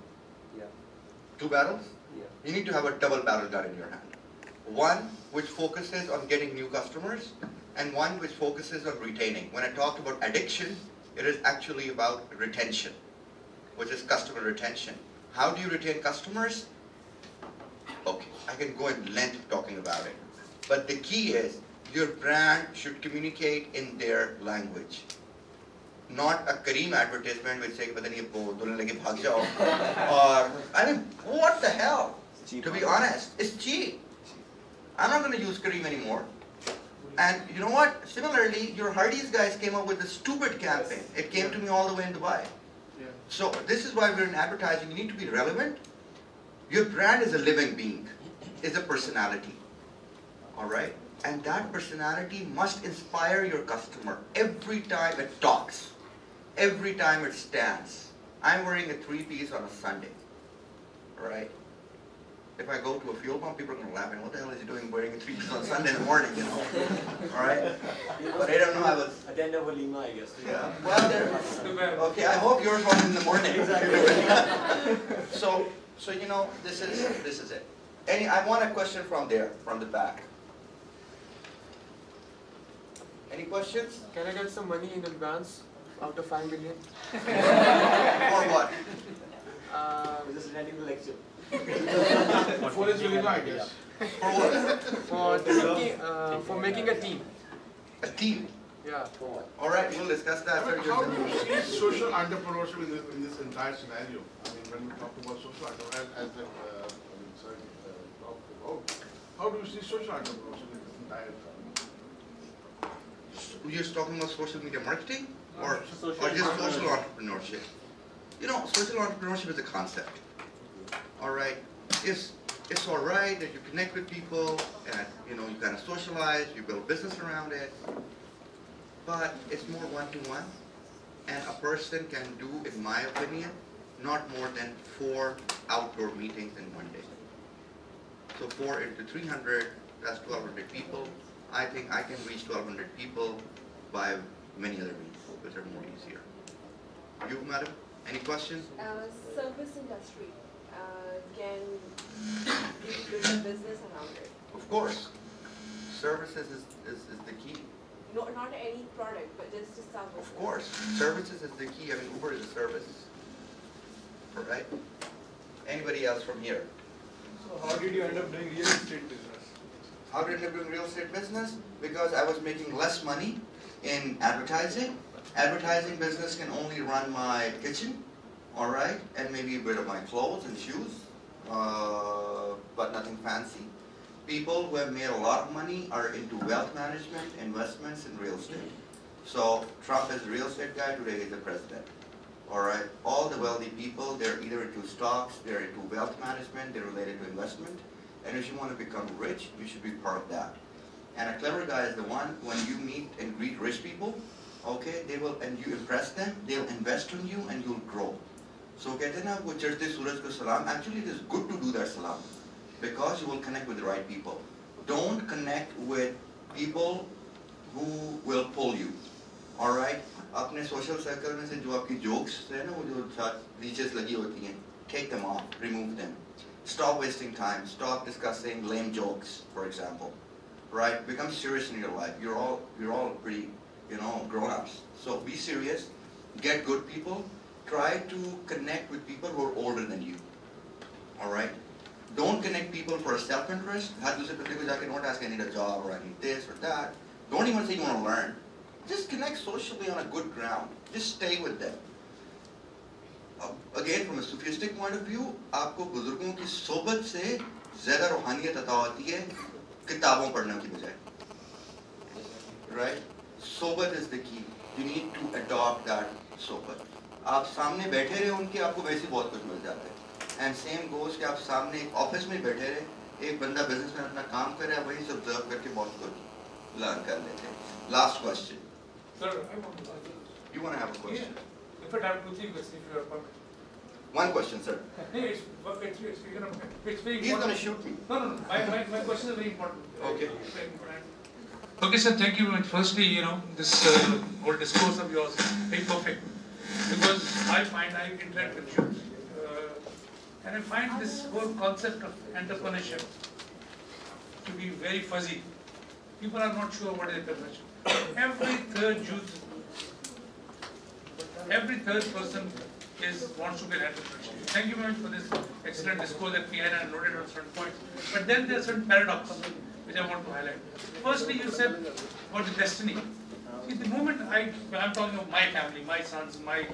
Yeah. 2 barrels? Yeah. You need to have a double-barrel gun in your hand. One which focuses on getting new customers, and one which focuses on retaining. When I talked about addiction, it is actually about retention, which is customer retention. How do you retain customers? Okay, I can go in length talking about it. But the key is, your brand should communicate in their language. Not a Kareem advertisement which says, "Pata nahi wo dulhan leke bhag jao." Or, I mean, what the hell? To be honest, it's cheap. I'm not going to use Kareem anymore. And you know what? Similarly, your Hardee's guys came up with a stupid campaign. It came to me all the way in Dubai. Yeah. So this is why we're in advertising. You need to be relevant. Your brand is a living being, is a personality. All right? And that personality must inspire your customer every time it talks, every time it stands. I'm wearing a 3-piece on a Sunday. All right? If I go to a fuel pump, people are going to laugh at me. What the hell is he doing wearing a 3-piece on Sunday in the morning, All right? But I don't know, I was... Attend a walima, I guess. Yeah. Well, okay, I hope yours was in the morning. So this is it. I want a question from there, from the back. Any questions? Can I get some money in advance out of 5 million? For what? Just attending the lecture. For his walima, I guess. For what? For making a team. A team. Yeah. All right, we'll discuss that. How do you see social entrepreneurship in this entire scenario? I mean, when we talk about social entrepreneurship as see social entrepreneurship in this entire You're talking about social media marketing or just social entrepreneurship? You know, social entrepreneurship is a concept. All right, it's all right that you connect with people and you know you kind of socialize, you build business around it, but it's more one-to-one, and a person can do, in my opinion, not more than 4 outdoor meetings in one day. So 4 into 300, that's 1,200 people. I think I can reach 1,200 people by many other means, which are more easier. You, madam, any questions? Service industry can build a business around it. Of course. Services is the key. No, not any product, but just services. Of course. Services is the key. I mean, Uber is a service. All right? Anybody else from here? So how did you end up doing real estate business? How did I end up doing real estate business? Because I was making less money in advertising. Advertising business can only run my kitchen, all right, and maybe a bit of my clothes and shoes, but nothing fancy. People who have made a lot of money are into wealth management, investments, and real estate. So Trump is the real estate guy, today he's the president. All right, all the wealthy people, they're either into stocks, they're into wealth management, they're related to investment. And if you want to become rich, you should be part of that. And a clever guy is the one, when you meet and greet rich people, okay, they will, and you impress them, they'll invest in you and you'll grow. So कहते हैं ना वो चढ़ते सूरज को सलाम, actually it is good to do that salam because you will connect with the right people. Don't connect with people who will pull you. All right? अपने social circle में से जो आपकी jokes है ना वो जो leeches लगी होती हैं, take them off, remove them. Stop wasting time. Stop discussing lame jokes, for example. Right? Become serious in your life. You're all pretty, you know, grown-ups. So be serious. Get good people. Try to connect with people who are older than you. All right? Don't connect people for a self-interest. Don't ask, I need a job or I need this or that. Don't even say you want to learn. Just connect socially on a good ground. Just stay with them. Again, from a sophistic point of view, आपको बुजुर्गों की सोबत से ज़्यादा रूहानियत अता होती है किताबों पढ़ने की बजाय. Right? Sobat is the key. You need to adopt that sobat. आप सामने बैठे रहे उनके आपको वैसे बहुत कुछ मिल जाता है. And same goes कि आप सामने एक ऑफिस में बैठे रहे, एक बंदा बिजनेस में अपना काम कर रहा है, वही से ऑब्जर्व करके बहुत कुछ लर्न कर लेते हैं. Last question. Sir, I want to ask you. You want to have a question? Yeah. In fact, I have 2-3 questions if you are permitted. One question, sir. It's very important. He's going to shoot me. No. My question is very important. Okay. Very important. Okay, sir. Thank you very much. Firstly, you know, this whole discourse of yours is very perfect because I find I interact with you, and I find this whole concept of entrepreneurship to be very fuzzy. People are not sure what is entrepreneurship. Every third person wants to be an entrepreneur. Thank you very much for this excellent discourse that we had and noted on certain points. But then there are certain paradoxes which I want to highlight. Firstly, you said about the destiny. See, the moment I'm talking of my family, my sons, my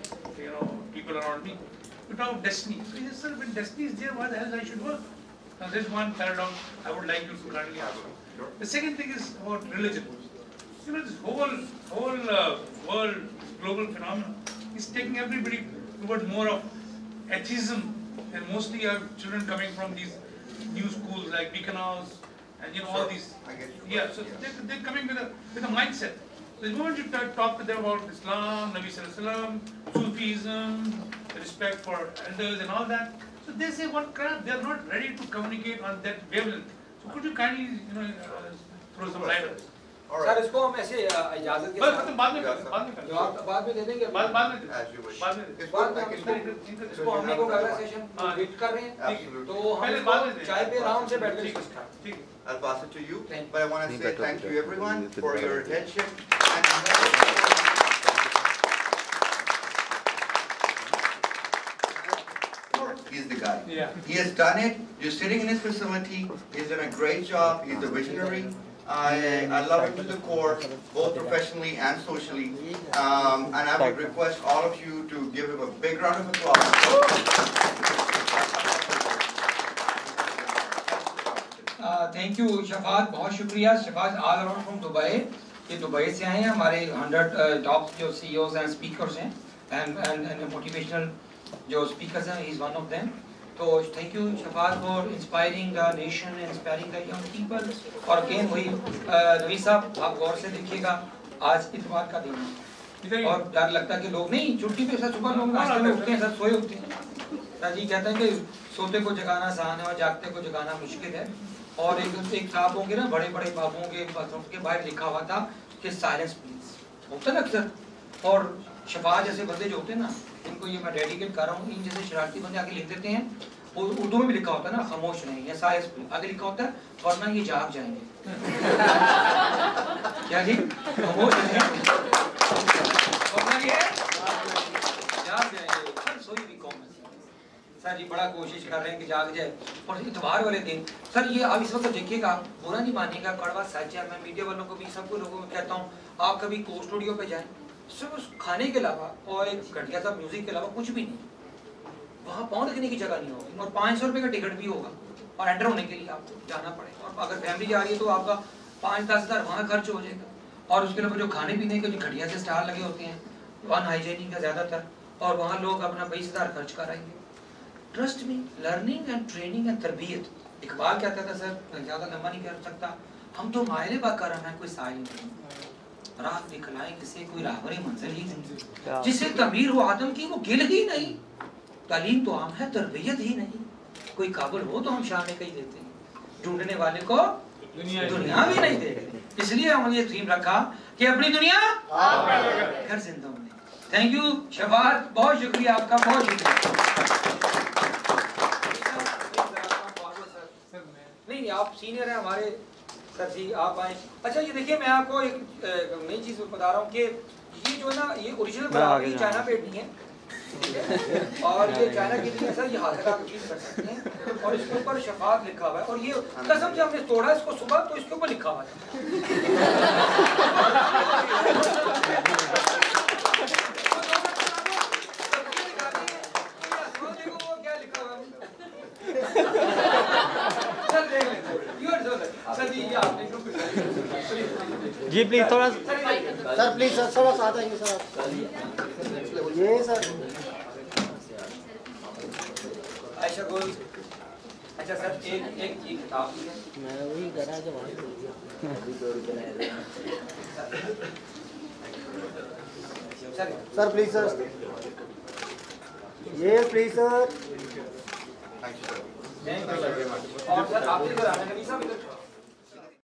people around me, you talk of destiny. So you said, when destiny is there, why the hell I should work? Now, there's one paradox I would like you to kindly answer. The second thing is about religion. You know, this whole world, global phenomenon is taking everybody toward more of atheism, and mostly you have children coming from these new schools like Beacon House and all these. Yeah, so they're coming with a mindset. So the moment you talk to them about Islam, Nabi Sallallahu Alaihi Wasallam, Sufism, respect for elders and all that, so they say, what crap, they're not ready to communicate on that wavelength. So could you kindly throw some light on this? Sir इसको हम ऐसे इजाजत के साथ बाद में दे देंगे इसको हम लोग अगला सेशन वेट कर रहे हैं तो हम चाय पे आराम से बैठ कर डिस्कस करें. I'll pass it to you, but I want to say thank you everyone for your attention. He's the guy. Yeah. He has done it. You're sitting in his facility. He's done a great job. He's a visionary. I love him to the core, both professionally and socially. And I would request all of you to give him a big round of applause. Thank you Shafat, बहुत शुक्रिया। Shafat all around from Dubai, ये Dubai से आए हैं। हमारे 100 top जो CEOs and speakers हैं and motivational जो स्पीकर्स हैं, he is one of them. तो thank you Shafat for inspiring the nation, inspiring the young people. और अगेन वही नवी साहब, आप गौर से देखिएगा, आज इतवार का दिन है और डर लगता है कि लोग नहीं छुट्टी पे सर सुबह लोग नाश्ते में उठते हैं, सर सोए उठते हैं। जी कहते हैं कि सोते को जगाना आसान है और जागते को जगाना मुश्किल है। और एक साहब होंगे ना, बड़े बड़े बाबुओं के बाथरूम के बाहर लिखा हुआ था कि साइलेंस प्लीज, होता ना अक्सर। और शफात जैसे बंदे जो होते हैं ना, इनको ये मैं डेडिकेट कर रहा हूँ, इन जैसे शरारती बंदे आगे लिख देते हैं, वो उर्दू में भी लिखा होता है ना, खामोश नहीं या साइलेंस प्लीज, आगे लिखा होता है वरना ये जाग जाएंगे। क्या जी, खामोश नहीं वरना ये जाग जाएंगे। सर सोई भी कौन सर जी बड़ा कोशिश कर रहे हैं कि जाग जाए। और इतवार वाले दिन सर ये आप इस वक्त देखिएगा, बुरा नहीं मानिएगा, कड़वा सच है। मैं मीडिया वालों को भी, सबको लोगों को कहता हूँ, आप कभी को स्टूडियो पे जाएं, सिर्फ उस खाने के अलावा और एक घटिया सा म्यूजिक के अलावा कुछ भी नहीं, वहाँ पाँव रखने की जगह नहीं होगी। और 500 रुपये का टिकट भी होगा और एंटर होने के लिए आपको जाना पड़ेगा। और अगर फैमिली जा रही है तो आपका 5-10 हज़ार वहाँ खर्च हो जाएगा। और उसके अलावा जो खाने पीने के जो घटिया से स्टाल लगे होते हैं, अनहाइजेनिक है ज़्यादातर, और वहाँ लोग अपना 20 हज़ार खर्च कराएंगे। Trust me, learning and training and तरबियत, इकबाल कहता था सर, मैं ज़्यादा लंबा नहीं कर सकता, हम तो मायरे बाकरम है, कोई साहिल नहीं, राह दिखलाए किसे, कोई राहबरे मंजिल ही नहीं, जिसे तमीर हो आदम की वो गिल ही नहीं, तालीम तो आम है तरबियत ही नहीं, कोई काबिल हो तो हम शान कहीं देते हैं, ढूंढने वाले को दुनिया भी नहीं देते। इसलिए हमने ये थीम रखा कि अपनी दुनिया घर जिंदा होने। थैंक यू शफात, बहुत शुक्रिया आपका, बहुत शुक्रिया। नहीं आप सीनियर हैं हमारे सर जी, आप आए। अच्छा ये देखिए, मैं आपको एक नई चीज़ बता रहा हूँ कि ये जो है ना, ये ओरिजिनल बनावटी चाइना पेट नहीं है, और ये चाइना की नहीं है सर, ये हाथ लगा के चीज कर सकते हैं। और इसके ऊपर शफात लिखा हुआ है, और ये कसम से हमने तोड़ा इसको सुबह तो इसके ऊपर लिखा हुआ जी प्लीज थोड़ा सर, प्लीज सर थोड़ा सा आ जाइए सर, ये सर आयशा गोल। अच्छा सर एक किताब है, मैं वही करा जो सर प्लीज सर, ये प्लीज सर। और सर आप इधर आना, नबी साहब इधर